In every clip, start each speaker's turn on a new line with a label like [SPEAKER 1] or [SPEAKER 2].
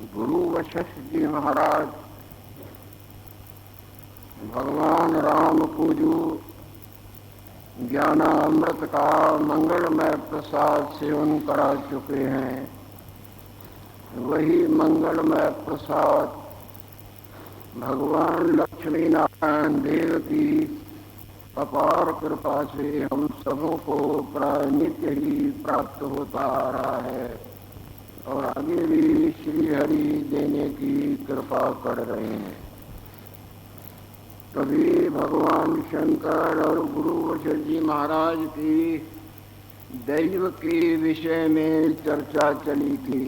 [SPEAKER 1] गुरु वशिष्ठ जी महाराज भगवान राम को जो ज्ञानामृत का मंगलमय प्रसाद सेवन करा चुके हैं, वही मंगलमय प्रसाद भगवान लक्ष्मी नारायण देव की अपार कृपा से हम सबों को प्राय नित्य ही प्राप्त होता आ रहा है और आगे भी श्री हरि देने की कृपा कर रहे हैं। कभी भगवान शंकर और गुरु वशिष्ठ जी महाराज की दैव के विषय में चर्चा चली थी।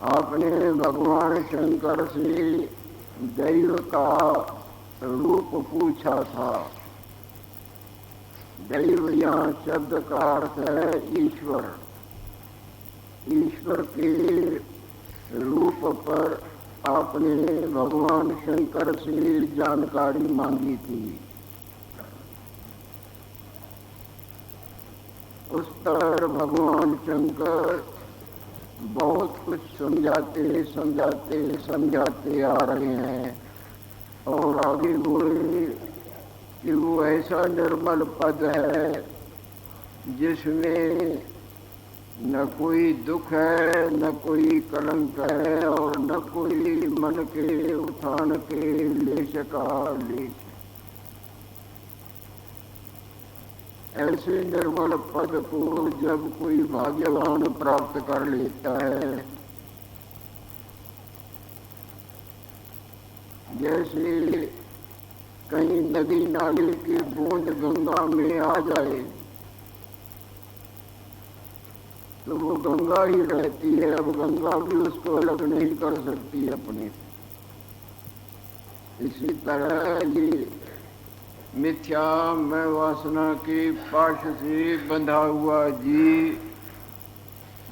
[SPEAKER 1] आपने भगवान शंकर से दैव का रूप पूछा था। दैव यहाँ शब्द का अर्थ है ईश्वर। ईश्वर के रूप पर आपने भगवान शंकर से जानकारी मांगी थी। उस पर भगवान शंकर बहुत कुछ समझाते आ रहे हैं और आगे बोले कि वो ऐसा निर्मल पद है जिसमें न कोई दुख है, न कोई कलंक है और न कोई मन के उठान के लेश का लेश। ऐसे निर्मल पद को जब कोई भाग्यवान प्राप्त कर लेता है, जैसे कहीं नदी नाले की बूंद गंगा में आ जाए तो वो गंगा ही रहती है। अब गंगा भी उसको अलग नहीं कर सकती अपने। इसी तरह ये मिथ्या मैं वासना के पाश से बंधा हुआ जी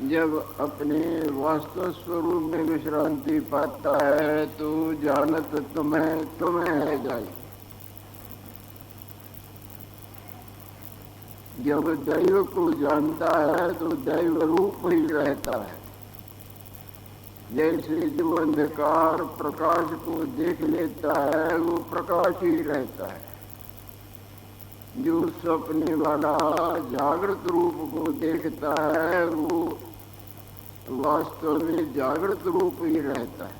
[SPEAKER 1] जब अपने वास्तव स्वरूप में विश्रांति पाता है तो जानत तुम्हें है जाए। जब दैव को जानता है तो दैव रूप ही रहता है। जैसे जो अंधकार प्रकाश को देख लेता है वो प्रकाश ही रहता है। जो सपने वाला जागृत रूप को देखता है वो वास्तव में जागृत रूप ही रहता है।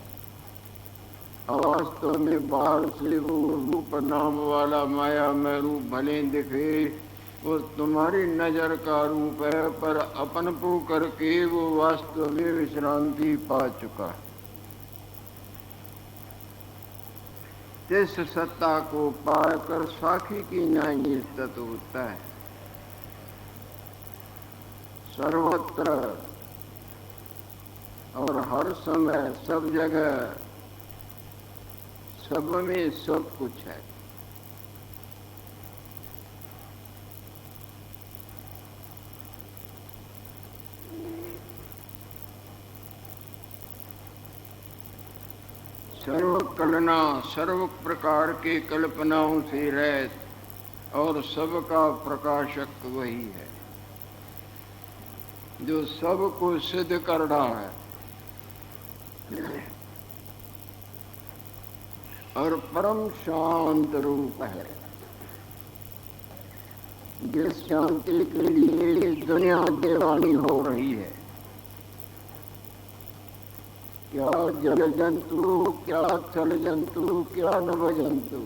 [SPEAKER 1] वास्तव में बाहर से वो रूप नाम वाला माया में रूप भले दिखे, वो तुम्हारी नजर का रूप है, पर अपन को करके वो वास्तव में विश्रांति पा चुका है। इस सत्ता को पाकर साखी की न्याय स्थित होता है। सर्वत्र और हर समय सब जगह सब में सब कुछ है। सर्व कलना सर्व प्रकार के कल्पनाओं से रहित और सबका प्रकाशक वही है जो सबको सिद्ध कर रहा है और परम शांत रूप है। जिस शांति के लिए दुनिया दीवानी हो रही है, क्या जल जंतु, क्या थल जंतु, क्या नभ जंतु,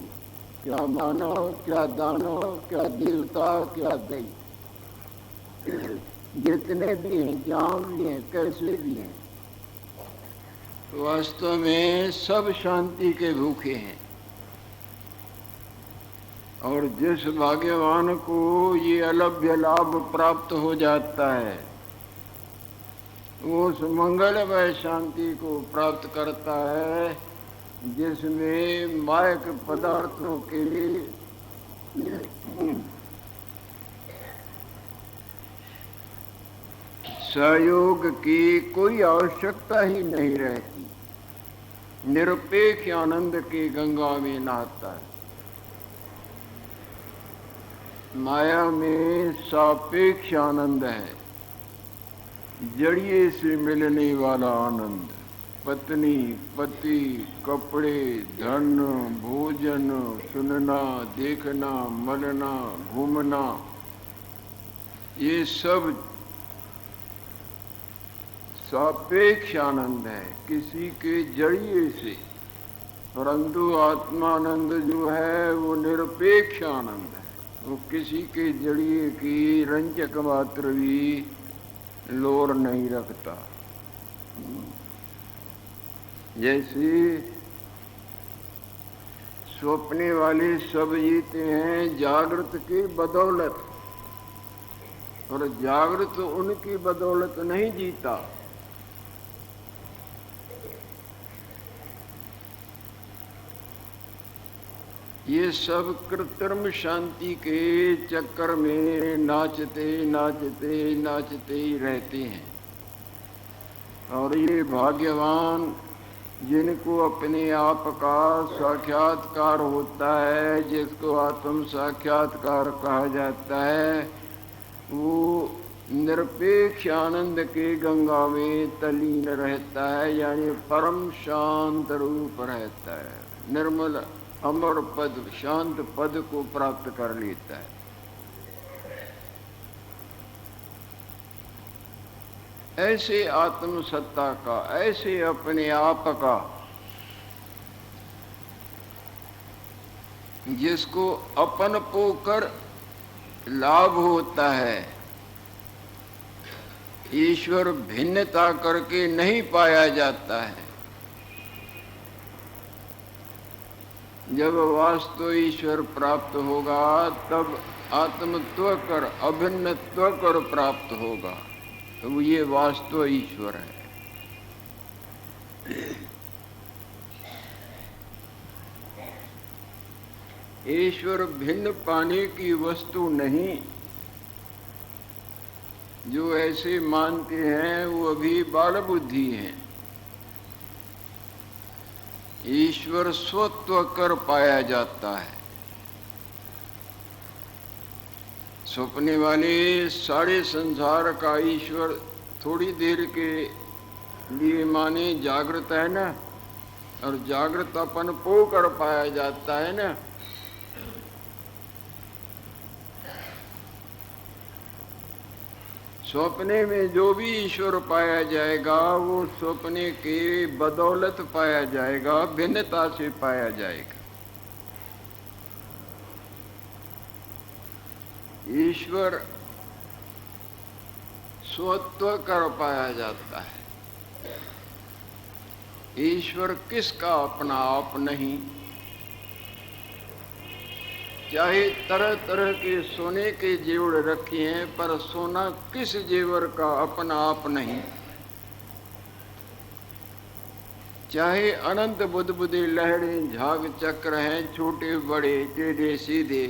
[SPEAKER 1] क्या मानव, क्या दानव, क्या देवता, क्या दैव, जितने भी हैं, जहाँ भी हैं, कैसे भी हैं, वास्तव में सब शांति के भूखे हैं। और जिस भाग्यवान को ये अलभ्य लाभ प्राप्त हो जाता है वो उस मंगलमय शांति को प्राप्त करता है जिसमें मायक पदार्थों के सहयोग की कोई आवश्यकता ही नहीं रहती। निरपेक्ष आनंद की गंगा में नहाता है। माया में सापेक्ष आनंद है। जड़िए से मिलने वाला आनंद, पत्नी, पति, कपड़े, धन, भोजन, सुनना, देखना, मलना, घूमना, ये सब सापेक्ष आनंद है किसी के जड़िए से, परंतु आत्मानंद जो है वो निरपेक्ष आनंद है। वो किसी के जड़िए की रंजक मात्र भी लोर नहीं रखता। जैसे स्वप्ने वाले सब जीते हैं जागृत की बदौलत, और जागृत उनकी बदौलत नहीं जीता। ये सब कृत्रिम शांति के चक्कर में नाचते नाचते नाचते ही रहते हैं। और ये भाग्यवान जिनको अपने आप का साक्षात्कार होता है, जिसको आत्म साक्षात्कार कहा जाता है, वो निरपेक्ष आनंद के गंगा में तल्लीन रहता है, यानी परम शांत रूप रहता है, निर्मल अमर पद, शांत पद को प्राप्त कर लेता है। ऐसे आत्म सत्ता का, ऐसे अपने आप का जिसको अपन पोकर लाभ होता है, ईश्वर भिन्नता करके नहीं पाया जाता है। जब वास्तव ईश्वर प्राप्त होगा तब आत्मत्व कर, अभिन्नत्व कर प्राप्त होगा, तो ये वास्तव ईश्वर है। ईश्वर भिन्न पाने की वस्तु नहीं। जो ऐसे मानते हैं वो अभी बाल बुद्धि हैं। ईश्वर स्वत्व कर पाया जाता है। सपने वाले सारे संसार का ईश्वर थोड़ी देर के लिए माने जागृत है ना, और जागृत अपन पो कर पाया जाता है ना। सपने में जो भी ईश्वर पाया जाएगा वो सपने के बदौलत पाया जाएगा, भिन्नता से पाया जाएगा। ईश्वर स्वत्व कर पाया जाता है। ईश्वर किसका अपना आप नहीं। चाहे तरह तरह के सोने के जेवर रखे हैं, पर सोना किस जेवर का अपना आप नहीं। चाहे अनंत बुदबुदे लहरें झाग चक्र हैं, छोटे बड़े टेढ़े सीधे,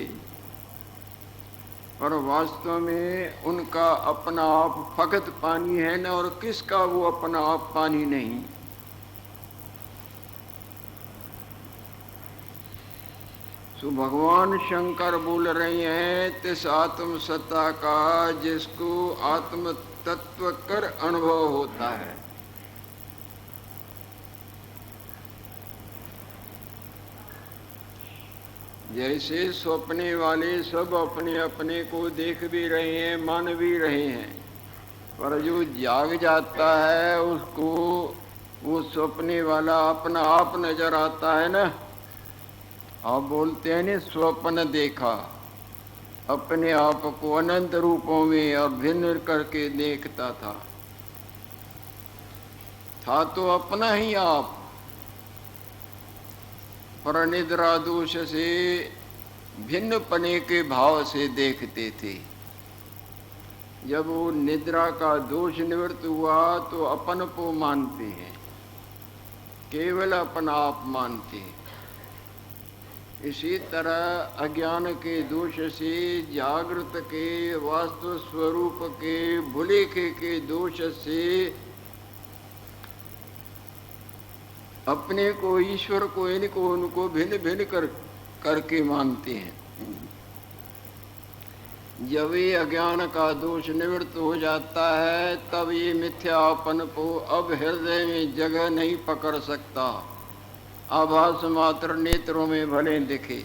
[SPEAKER 1] पर वास्तव में उनका अपना आप फकत पानी है न, और किसका वो अपना आप पानी नहीं। तो भगवान शंकर बोल रहे हैं तिस आत्म सत्ता का जिसको आत्म तत्व कर अनुभव होता है। जैसे सपने वाले सब अपने अपने को देख भी रहे हैं, मान भी रहे हैं, पर जो जाग जाता है उसको वो सपने वाला अपना आप नजर आता है ना। आप बोलते हैं ना स्वप्न देखा, अपने आप को अनंत रूपों में और भिन्न करके देखता था तो अपना ही आप, पर निद्रा दोष से भिन्न पने के भाव से देखते थे। जब वो निद्रा का दोष निवृत्त हुआ तो अपन को मानते हैं, केवल अपना आप मानते हैं। इसी तरह अज्ञान के दोष से, जागृत के वास्तव स्वरूप के भुलेखे के दोष से अपने को, ईश्वर को, इनको उनको भिन्न भिन्न करके मानते हैं। जब ये अज्ञान का दोष निवृत्त हो जाता है तब ये मिथ्यापन को अब हृदय में जगह नहीं पकड़ सकता। आभास मात्र नेत्रों में भले दिखे।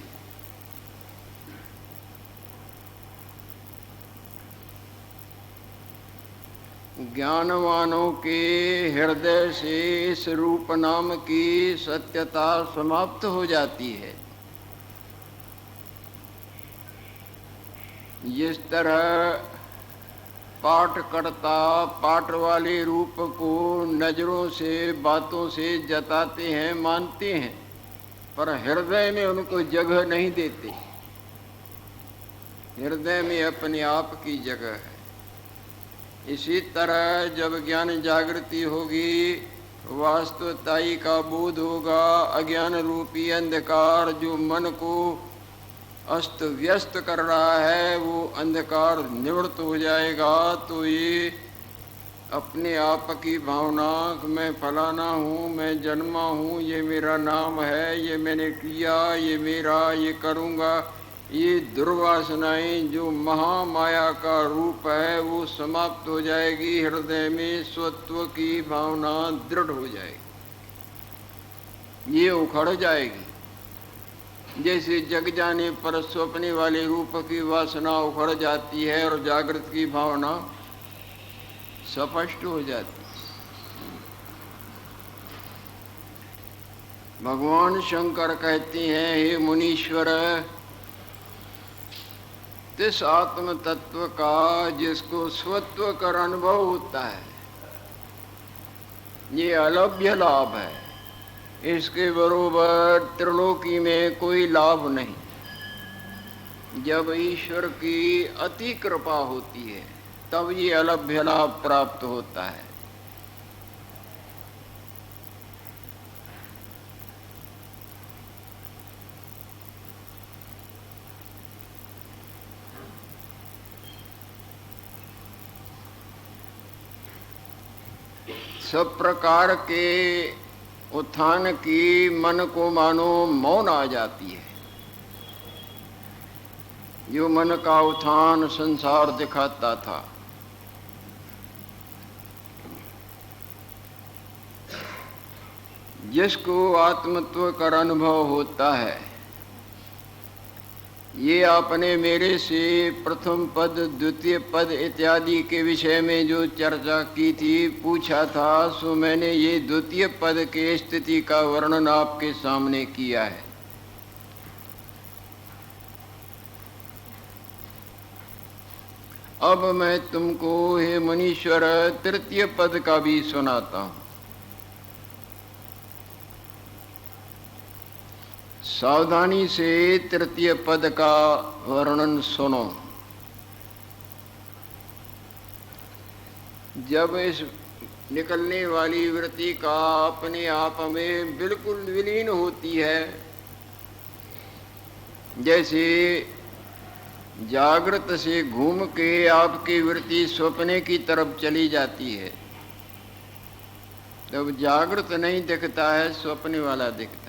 [SPEAKER 1] ज्ञानवानों के हृदय से इस रूप नाम की सत्यता समाप्त हो जाती है। जिस तरह पाठकर्ता पाठ वाले रूप को नजरों से बातों से जताते हैं, मानते हैं, पर हृदय में उनको जगह नहीं देते। हृदय में अपने आप की जगह है। इसी तरह जब ज्ञान जागृति होगी, वास्तवताई का बोध होगा, अज्ञान रूपी अंधकार जो मन को अस्त व्यस्त कर रहा है वो अंधकार निवृत्त हो जाएगा। तो ये अपने आप की भावना, मैं फलाना हूँ, मैं जन्मा हूँ, ये मेरा नाम है, ये मैंने किया, ये मेरा, ये करूँगा, ये दुर्वासनाएं जो महामाया का रूप है वो समाप्त हो जाएगी। हृदय में स्वत्व की भावना दृढ़ हो जाएगी, ये उखड़ जाएगी। जैसे जग जाने पर स्वप्ने वाले रूप की वासना उखड़ जाती है और जागृत की भावना स्पष्ट हो जाती है। भगवान शंकर कहते हैं, हे मुनीश्वर, तिस आत्म तत्व का जिसको स्वत्व कर अनुभव होता है, ये अलभ्य लाभ है। इसके बरोबर त्रिलोकी में कोई लाभ नहीं। जब ईश्वर की अति कृपा होती है तब ये अलभ्य लाभ प्राप्त होता है। सब प्रकार के उत्थान की मन को मानो मौन आ जाती है। जो मन का उत्थान संसार दिखाता था, जिसको आत्मत्व का अनुभव होता है, ये आपने मेरे से प्रथम पद, द्वितीय पद इत्यादि के विषय में जो चर्चा की थी, पूछा था, सो मैंने ये द्वितीय पद के स्थिति का वर्णन आपके सामने किया है। अब मैं तुमको हे मुनीश्वर तृतीय पद का भी सुनाता हूं। सावधानी से तृतीय पद का वर्णन सुनो। जब इस निकलने वाली वृत्ति का अपने आप में बिल्कुल विलीन होती है, जैसे जागृत से घूम के आपकी वृत्ति स्वप्ने की तरफ चली जाती है, तब जागृत नहीं दिखता है, स्वप्ने वाला दिखता है।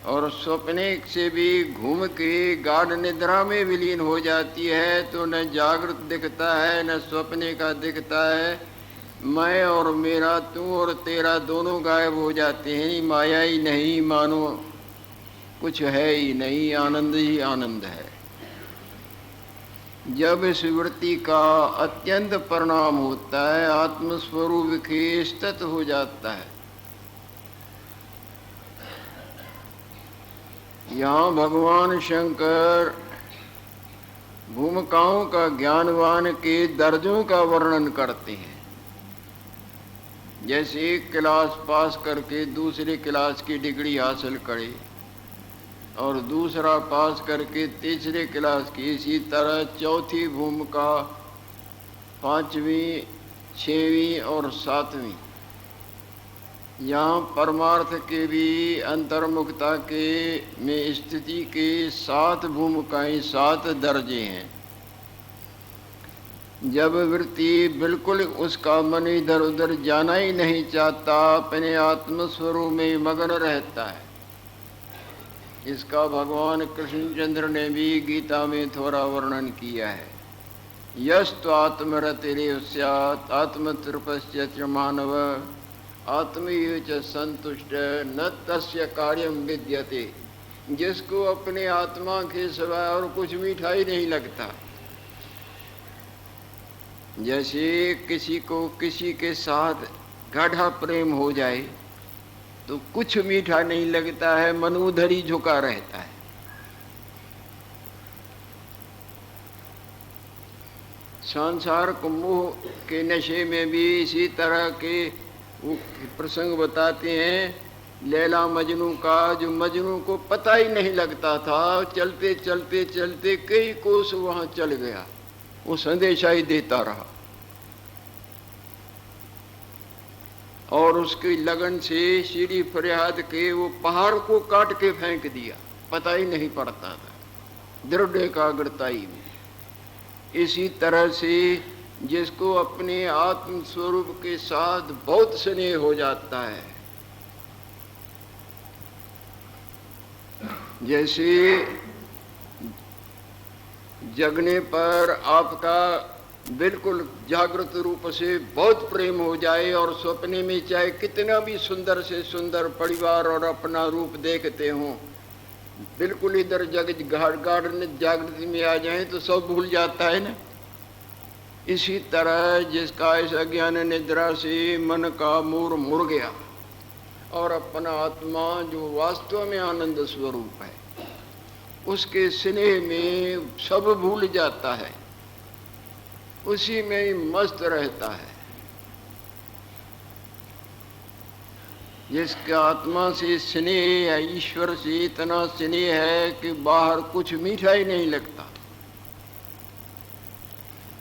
[SPEAKER 1] और स्वप्ने से भी घूम के गाढ़ निद्रा में विलीन हो जाती है, तो न जागृत दिखता है न स्वप्ने का दिखता है। मैं और मेरा, तू और तेरा दोनों गायब हो जाते हैं। माया ही नहीं, मानो कुछ है ही नहीं, आनंद ही आनंद है। जब इस वृत्ति का अत्यंत परिणाम होता है, आत्मस्वरूप के स्थित हो जाता है। यहाँ भगवान शंकर भूमिकाओं का ज्ञानवान के दर्जों का वर्णन करते हैं। जैसे एक क्लास पास करके दूसरी क्लास की डिग्री हासिल करे और दूसरा पास करके तीसरे क्लास की, इसी तरह चौथी भूमिका, पांचवी, छठवीं और सातवीं। यहाँ परमार्थ के भी अंतर्मुखता के में स्थिति के 7 भूमिकाएं, 7 दर्जे हैं। जब वृत्ति बिल्कुल उसका मन इधर उधर जाना ही नहीं चाहता, अपने आत्मस्वरूप में मगन रहता है, इसका भगवान कृष्णचंद्र ने भी गीता में थोड़ा वर्णन किया है। यस्तु आत्मरतिरेव स्यात् आत्मतृप्स्य च मानव आत्मीय च संतुष्ट न तस्य कार्यम विद्यते। जिसको अपने आत्मा के सिवाय और कुछ मीठा ही नहीं लगता। जैसे किसी को किसी के साथ गाढ़ा प्रेम हो जाए तो कुछ मीठा नहीं लगता है, मन उधर ही झुका रहता है। संसार को मोह के नशे में भी इसी तरह के वो प्रसंग बताते हैं। लैला मजनू का, जो मजनू को पता ही नहीं लगता था, चलते चलते चलते कई कोस वहां चल गया, वो संदेशा ही देता रहा और उसकी लगन से सीढ़ी फरियाद के वो पहाड़ को काट के फेंक दिया, पता ही नहीं पड़ता था, दृढ़ एकाग्रताई में। इसी तरह से जिसको अपने आत्म स्वरूप के साथ बहुत स्नेह हो जाता है, जैसे जगने पर आपका बिल्कुल जागृत रूप से बहुत प्रेम हो जाए और सपने में चाहे कितना भी सुंदर से सुंदर परिवार और अपना रूप देखते हो, बिल्कुल इधर जागृति में आ जाए तो सब भूल जाता है ना। इसी तरह जिसका इस अज्ञान निद्रा से मन का मूर मुड़ गया और अपना आत्मा जो वास्तव में आनंद स्वरूप है, उसके स्नेह में सब भूल जाता है, उसी में ही मस्त रहता है। जिसका आत्मा से स्नेह है, ईश्वर से इतना स्नेह है कि बाहर कुछ मीठा ही नहीं लगता।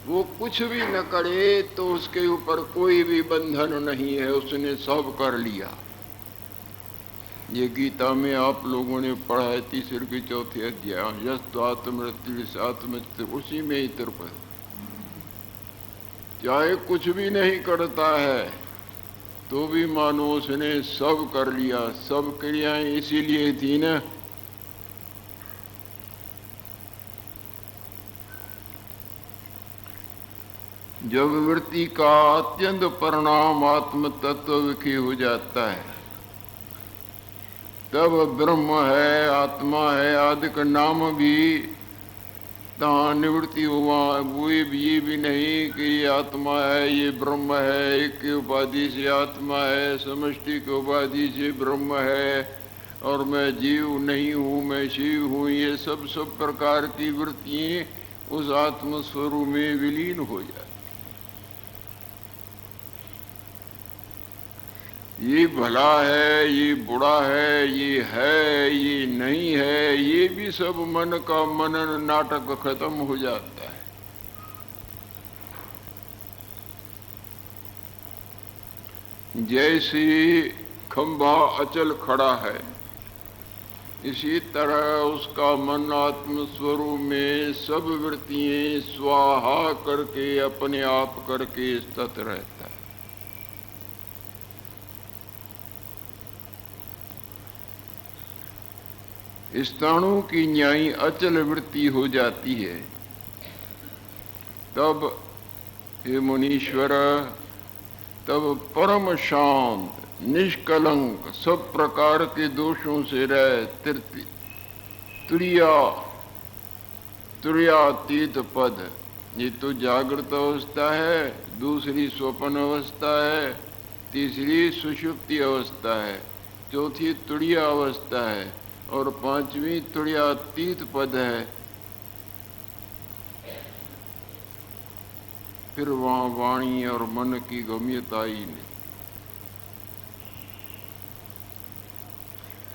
[SPEAKER 1] वो कुछ भी न करे तो उसके ऊपर कोई भी बंधन नहीं है, उसने सब कर लिया। ये गीता में आप लोगों ने पढ़ा है, तीसरे के चौथे अध्याय, यस्तु आत्मृत्यु, उसी में ही तृप्त। चाहे कुछ भी नहीं करता है तो भी मानो उसने सब कर लिया। सब क्रियाएं इसीलिए थी ना, जब वृत्ति का अत्यंत परिणाम आत्म तत्व विखी हो जाता है, तब ब्रह्म है, आत्मा है आदि का नाम भी तहाँ निवृत्ति हुआ। वो ये भी नहीं कि ये आत्मा है, ये ब्रह्म है, एक की उपाधि से आत्मा है, समष्टि की उपाधि से ब्रह्म है, और मैं जीव नहीं हूँ, मैं शिव हूँ। ये सब प्रकार की वृत्तियाँ उस आत्म स्वरूप में विलीन हो जाती। ये भला है, ये बुरा है, ये नहीं है, ये भी सब मन का मनन नाटक खत्म हो जाता है। जैसे खंभा अचल खड़ा है, इसी तरह उसका मन आत्म स्वरूप में सब वृत्तियां स्वाहा करके अपने आप करके स्थित रहता है। स्थाणु की न्यायी अचल वृत्ति हो जाती है, तब हे मुनीश्वर, तब परम शांत निष्कलंक सब प्रकार के दोषों से रह तुर्यातीत पद। ये तो जागृत अवस्था है, दूसरी स्वप्न अवस्था है, तीसरी सुषुप्ति अवस्था है, चौथी तुरीय अवस्था है और पांचवी तुर्यातीत पद है। फिर वहां वाणी और मन की गम्यता ही नहीं।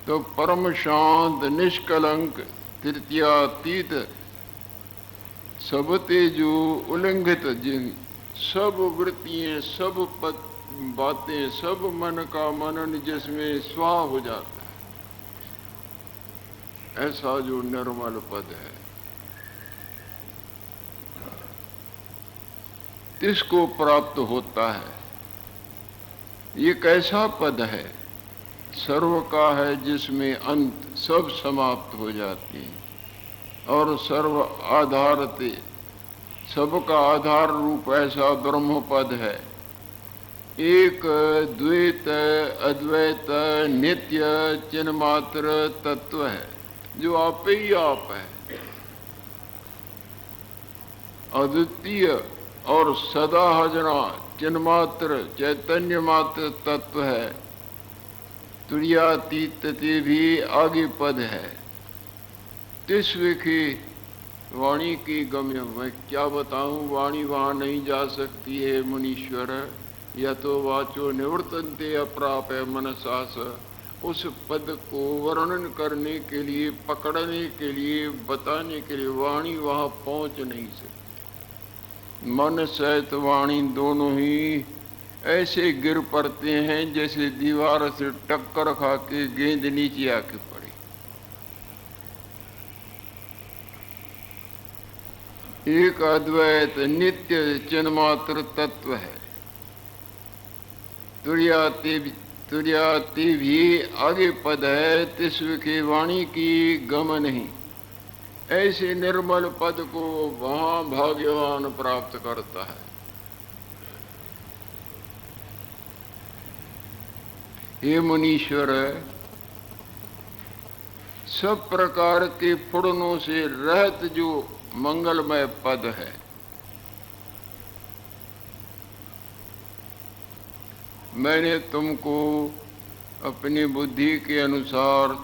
[SPEAKER 1] तो परम शांत निष्कलंक तृतीयातीत सब तेजो उल्लंघित सब वृत्तियां, सब बातें, सब मन का मनन जिसमें स्वाह हो जाता है, ऐसा जो निर्मल पद है, किसको प्राप्त होता है? ये कैसा पद है? सर्व का है जिसमें अंत, सब समाप्त हो जाते हैं। और सर्व आधारते, सबका आधार रूप ऐसा ब्रह्म पद है। एक द्वैत अद्वैत नित्य चिन्मात्र तत्व है जो आप ही आप है। अद्वितीय और सदा हजरा चिन्मात्र चैतन्य मात्र तत्व है। तुर्यातीत भी आगे पद है। तिस्व की वाणी की गम्य, मैं क्या बताऊं, वाणी वहां नहीं जा सकती है मुनीश्वर। या तो वाचो निवर्तन्ते अप्राप्य मनसास, उस पद को वर्णन करने के लिए, पकड़ने के लिए, बताने के लिए वाणी वहां पहुंच नहीं सकती। मन सहित वाणी दोनों ही ऐसे गिर पड़ते हैं जैसे दीवार से टक्कर खा के गेंद नीचे आके पड़ी। एक अद्वैत नित्य चिन्मात्र तत्व है। तुर्याति भी आगे पद है। तिस्व की वाणी की गम नहीं। ऐसे निर्मल पद को वहां भाग्यवान प्राप्त करता है। हे मुनीश्वर, सब प्रकार के फुड़नों से रहत जो मंगलमय पद है, मैंने तुमको अपनी बुद्धि के अनुसार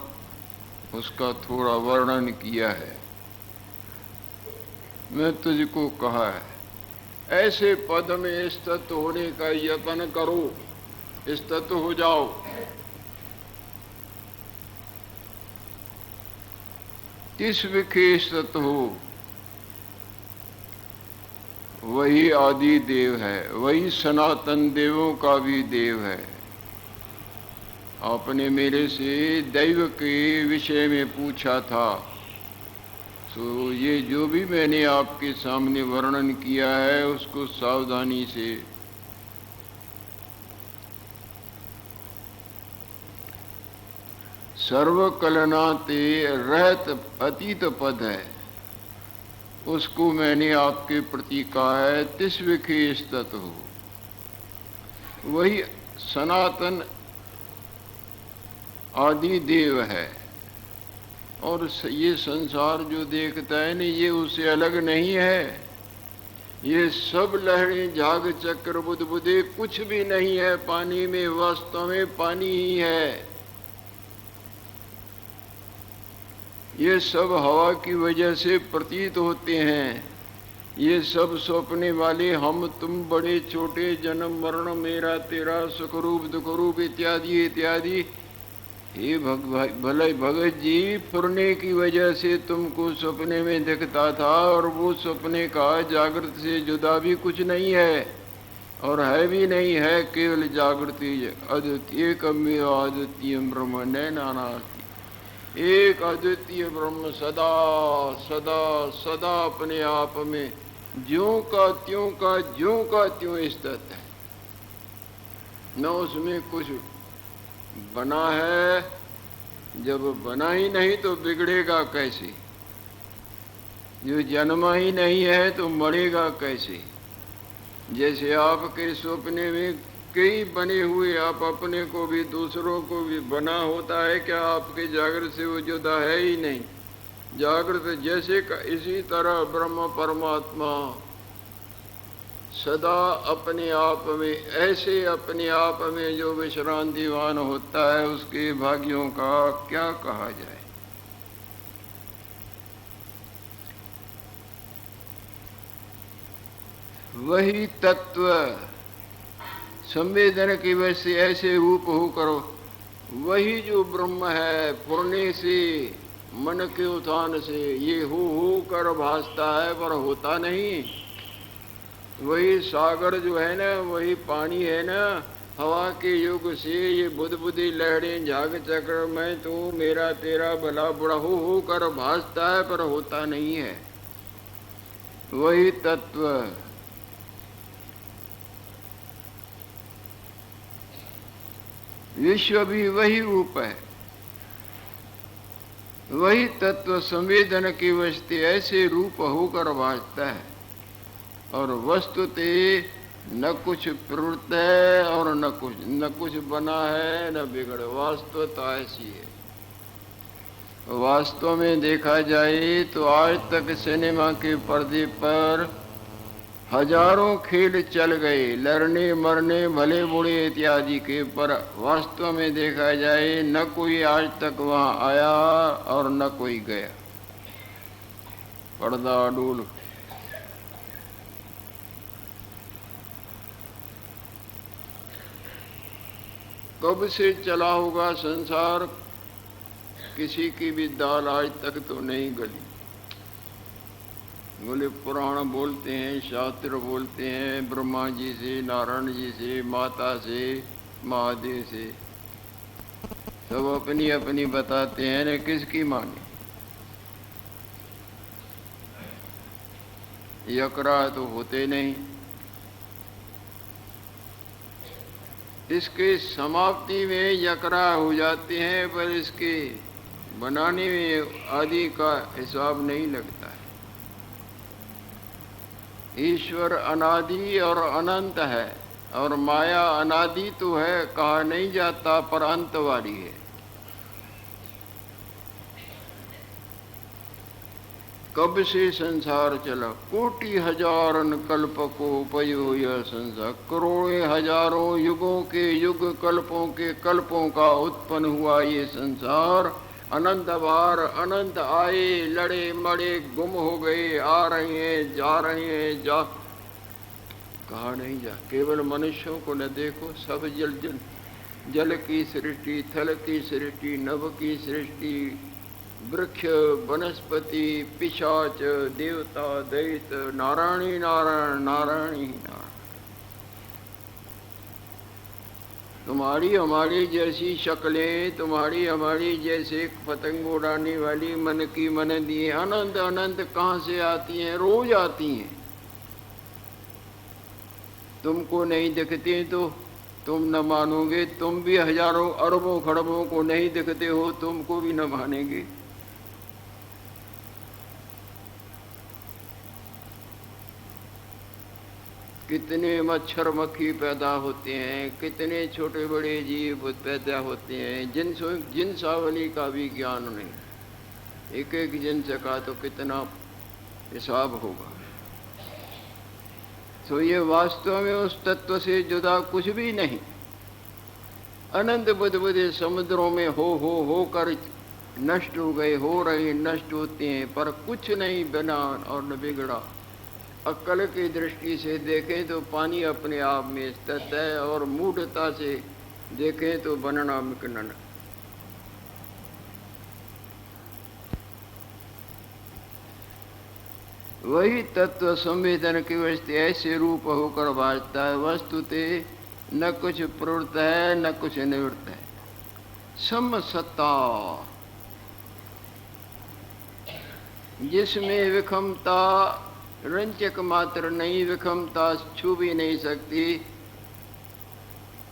[SPEAKER 1] उसका थोड़ा वर्णन किया है। मैं तुझको कहा है ऐसे पद में स्थित होने का यत्न करो, स्थित हो जाओ। किस विखे स्थित हो, वही आदि देव है, वही सनातन देवों का भी देव है। आपने मेरे से दैव के विषय में पूछा था, तो ये जो भी मैंने आपके सामने वर्णन किया है उसको सावधानी से सर्वकलनाते रहत अतीत पद है, उसको मैंने आपके प्रति कहा है तिस्व के स्थित हो। वही सनातन आदि देव है। और ये संसार जो देखता है नहीं, ये उससे अलग नहीं है। ये सब लहरें, झाग चक्र बुदबुदे कुछ भी नहीं है पानी में, वास्तव में पानी ही है। ये सब हवा की वजह से प्रतीत होते हैं। ये सब सपने वाले हम तुम, बड़े छोटे, जन्म मरण मेरा तेरा, सुखरूप दुखरूप इत्यादि इत्यादि। हे भले भगत जी, फुरने की वजह से तुमको सपने में दिखता था, और वो सपने का जागृत से जुदा भी कुछ नहीं है और है भी नहीं है, केवल जागृति अद्वितीय कम्य अद्वितीय ब्रह्म न नानास्ति। एक अद्वितीय ब्रह्म सदा सदा सदा अपने आप में ज्यों का त्यों का, ज्यों का त्यों स्थित है। न उसमें कुछ बना है। जब बना ही नहीं तो बिगड़ेगा कैसे? जो जन्मा ही नहीं है तो मरेगा कैसे? जैसे आपके सपने में कई बने हुए, आप अपने को भी दूसरों को भी बना होता है क्या? आपके जागृत से वो जुदा है ही नहीं। जागृत जैसे का इसी तरह ब्रह्म परमात्मा सदा अपने आप में, ऐसे अपने आप में जो विश्रांतिवान होता है, उसके भाग्यों का क्या कहा जाए। वही तत्व संवेदन की वजह से ऐसे रूप हो करो, वही जो ब्रह्म है, फुरने से, मन के उत्थान से ये हो कर भासता है पर होता नहीं। वही सागर जो है ना, वही पानी है ना, हवा के युग से ये बुदबुदी लहरें, झाग चक्र, मैं तू मेरा तेरा भला बुरा हो कर भासता है पर होता नहीं है। वही तत्व विश्व भी वही रूप है, वही तत्व संवेदन की वस्ती ऐसे रूप होकर भासता है और वस्तुतः न कुछ प्रवृत्त है और न कुछ बना है न बिगड़। वास्तवता ऐसी है। वास्तव में देखा जाए तो आज तक सिनेमा के पर्दे पर हजारों खेल चल गए, लड़ने मरने भले बुढ़े इत्यादि के, पर वास्तव में देखा जाए न कोई आज तक वहां आया और न कोई गया। पर्दा डूल कब से चला होगा संसार, किसी की भी दाल आज तक तो नहीं गली। बोले पुराण बोलते हैं, शास्त्र बोलते हैं, ब्रह्मा जी से, नारायण जी से, माता से, महादेव से, सब अपनी अपनी बताते हैं न किसकी माने। यकरा तो होते नहीं। इसके समाप्ति में यकरा हो जाते हैं, पर इसके बनाने में आदि का हिसाब नहीं लगता है। ईश्वर अनादि और अनंत है और माया अनादि तो है, कहा नहीं जाता, पर अंत वाली है। कब से संसार चला, कोटि हजारन कल्प को पयो यह संसार। करोड़ों हजारों युगों के युग, कल्पों के कल्पों का उत्पन्न हुआ ये संसार। अनंत बार अनंत आए, लड़े मड़े, गुम हो गए, आ रहे हैं, जा रहे हैं, जा कहा नहीं जा। केवल मनुष्यों को न देखो, सब जल की सृष्टि, थल की सृष्टि, नभ की सृष्टि, वृक्ष वनस्पति, पिशाच, देवता, दैत, नारायणी नारायण, नारायणी नारायण। तुम्हारी हमारी जैसी शक्लें, तुम्हारी हमारी जैसे पतंग उड़ाने वाली मन की मन दिए अनंत अनंत कहाँ से आती हैं? रोज आती हैं। तुमको नहीं दिखते तो तुम न मानोगे, तुम भी हजारों अरबों खरबों को नहीं दिखते हो, तुमको भी न मानेंगे। कितने मच्छर मक्खी पैदा होते हैं, कितने छोटे बड़े जीव पैदा होते हैं, जिनसावली का भी ज्ञान नहीं। एक एक जिनस का तो कितना हिसाब होगा। तो ये वास्तव में उस तत्व से जुदा कुछ भी नहीं। अनंत बुद्ध समुद्रों में हो कर नष्ट हो गए, हो रहे, नष्ट होते हैं, पर कुछ नहीं बना और न बिगड़ा। अक्ल की दृष्टि से देखें तो पानी अपने आप में स्थित है, और मूढ़ता से देखें तो बनना मिकनन। वही तत्व संवेदन की वस्तु ऐसे रूप होकर भासता है। वस्तुतः न कुछ प्रवृत्त है न कुछ निवृत्त है। समसत्ता, जिसमें विषमता रंचक मात्र नहीं, विषमता छू भी नहीं सकती,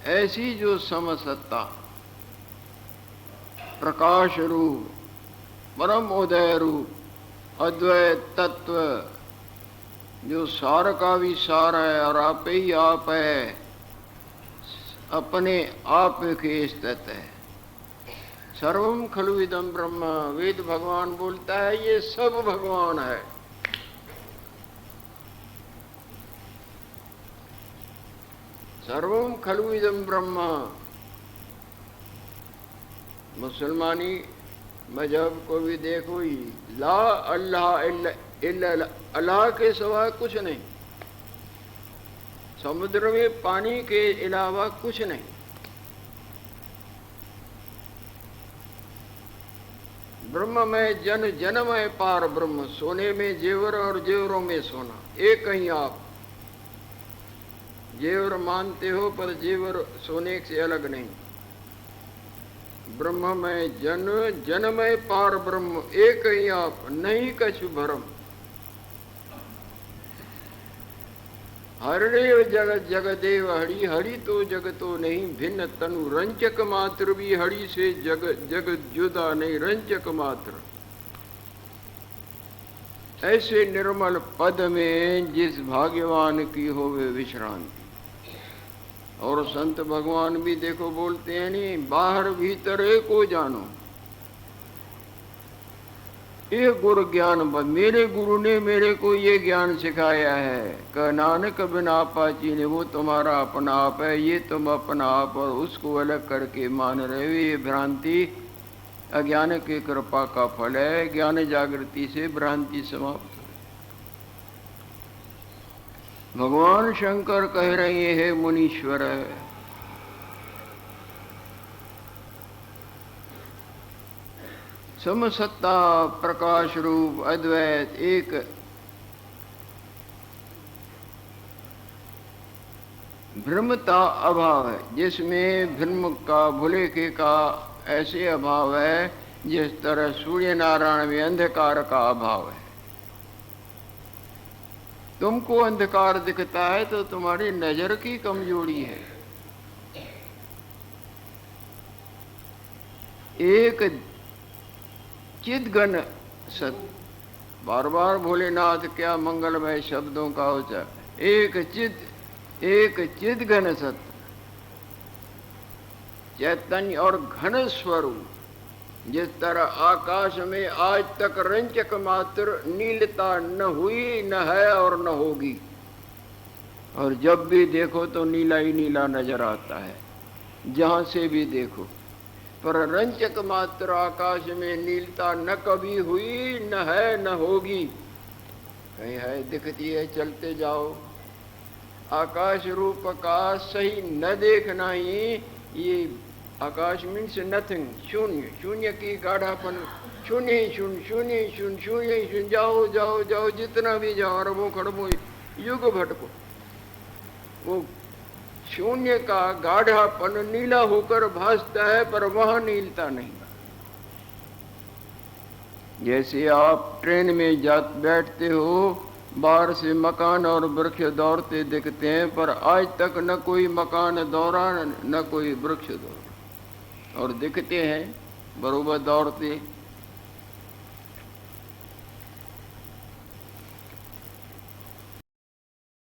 [SPEAKER 1] ऐसी जो समसत्ता, प्रकाश रूप, परम उदय रूप, अद्वैत तत्व, जो सार का भी सार है और आप ही आप है, अपने आप के स्थित है। सर्वम खलु इदं ब्रह्म, वेद भगवान बोलता है ये सब भगवान है। सर्वम खलु इदं ब्रह्म। मुसलमानी मजहब को भी देखो ही, ला अल्लाह इल्ला अल्लाह के सिवा कुछ नहीं। समुद्र में पानी के अलावा कुछ नहीं। ब्रह्म में जन, जन में पार ब्रह्म। सोने में जेवर और जेवरों में सोना, एक ही आप। जेवर मानते हो पर जेवर सोने से अलग नहीं। ब्रह्म में जन, जन में पार ब्रह्म, एक ही आप, नहीं कछु भरम। हरिदेव जगत जगदेव हरि, हरि तो जगतो नहीं भिन्न तनु, रंचक मात्र भी हरि से जगत जगत जुदा नहीं, रंचक मात्र। ऐसे निर्मल पद में जिस भाग्यवान की होवे विश्रांति। और संत भगवान भी देखो बोलते हैं नहीं, बाहर भीतर एक को जानो, ये गुरु ज्ञान। मेरे गुरु ने मेरे को ये ज्ञान सिखाया है कि नानक बिन आपा चीने, वो तुम्हारा अपना आप है, ये तुम अपना आप और उसको अलग करके मान रहे हो, ये भ्रांति अज्ञान की कृपा का फल है। ज्ञान जागृति से भ्रांति समाप्त हो। भगवान शंकर कह रहे हैं मुनीश्वर है, समसत्ता प्रकाश रूप अद्वैत एक भ्रमता अभाव है, जिसमें भ्रम का भुलेखे का ऐसे अभाव है जिस तरह सूर्य नारायण में अंधकार का अभाव है। तुमको अंधकार दिखता है तो तुम्हारी नजर की कमजोरी है। एक चिद्घन सत, बार बार भोलेनाथ क्या मंगलमय शब्दों का उच्चार, एक चिद्घन सत चैतन्य और घन स्वरूप। जिस तरह आकाश में आज तक रंचक मात्र नीलता न हुई, न है और न होगी, और जब भी देखो तो नीला ही नीला नजर आता है, जहां से भी देखो। पर रंचक मात्र आकाश में नीलता न कभी हुई, न है न होगी। कहीं है दिखती है, चलते जाओ। आकाश रूप का सही न देखना ही, ये आकाश मीन्स नथिंग, शून्य, शून्य की गाढ़ापन, शून्य ही शून्य, शून्य ही शून्य, शून्य ही शून्य। जाओ जाओ जाओ, जितना भी जाओ, अरबों खरबों युग भटको, वो शून्य का गाढ़ापन नीला होकर भासता है, पर वहां नीलता नहीं। जैसे आप ट्रेन में बैठते हो, बाहर से मकान और वृक्ष दौड़ते दिखते हैं, पर आज तक न कोई मकान दौड़ा न कोई वृक्ष दौड़ा, और दिखते हैं बरोबर दौड़ते।